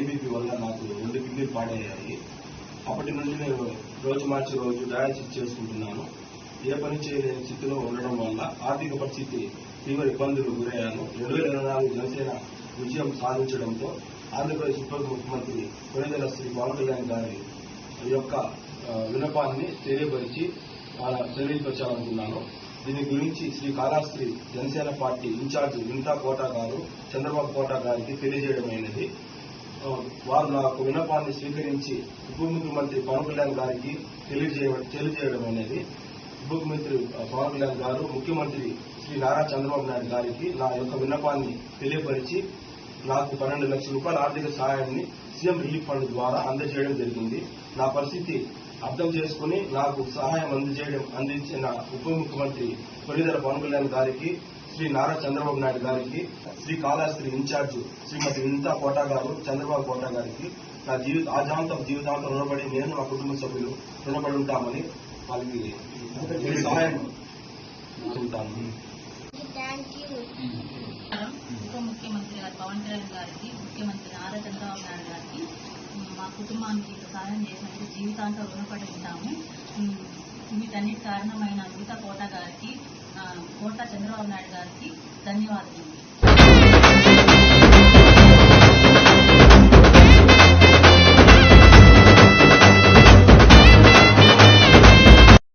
BP వల్ల నాకు 2 కిడ్నీలు పాడయ్యాయి. అప్పటి నుండి నేను రోజు మార్చి రోజు డయాలసిస్ చేసుకుంటున్నాను. ఏ పని చేయలేని స్థితిలో ఉండడం వల్ల ఆర్థిక పరిస్థితి తీవ్ర ఇబ్బందులు గురయ్యాను. 2024 జనసేన విజయం సాధించడంతో ఆంధ్రప్రదేశ్ ఉప ముఖ్యమంత్రి కొణిదెల శ్రీ పవన్ కళ్యాణ్ గారి యొక్క విన్నపాన్ని తెలియపరచాలనుకున్నాను. దీని గురించి శ్రీ కాళహస్తి జనసేన పార్టీ ఇన్ఛార్జ్ వింతా కోట గారు చంద్రబాబు కోట గారికి తెలియజేయడమైనది. వారు నాకు విన్నపాన్ని స్వీకరించి ఉప ముఖ్యమంత్రి పవన్ కళ్యాణ్ గారికి తెలియజేయడమైనది. ఉప ముఖ్యమంత్రి పవన్ కళ్యాణ్ గారు ముఖ్యమంత్రి శ్రీ నారా చంద్రబాబు నాయుడు గారికి నా యొక్క విన్నపాన్ని తెలియపరిచి నాకు 12 లక్షల రూపాయల ఆర్థిక సహాయాన్ని సీఎం రిలీఫ్ ఫండ్ ద్వారా అందజేయడం జరిగింది. నా పరిస్థితి అర్థం చేసుకుని నాకు సహాయం అందించిన ఉప ముఖ్యమంత్రి కొణిదెల పవన్ కళ్యాణ్ గారికి, శ్రీ నారా చంద్రబాబు నాయుడు గారికి, శ్రీ కాళహస్తి ఇన్ఛార్జ్ శ్రీమతి వింతా కోట గారు చంద్రబాబు కోట గారికి నా జీవితాంతం రుణపడి నేను నా కుటుంబ సభ్యులు రుణపడి ఉంటామని వాళ్ళకి సహాయం ఉంటాను. ఉప ముఖ్యమంత్రి గారు పవన్ కళ్యాణ్ గారికి, ముఖ్యమంత్రి నారా చంద్రబాబు నాయుడు గారికి మా కుటుంబానికి సహాయం చేసినందుకు జీవితాంతం రుణపడి ఉంటాము. వీటన్నిటి కారణమైన వింతా కోట గారికి, కోట చంద్రబాబు నాయుడు గారికి ధన్యవాదాలు.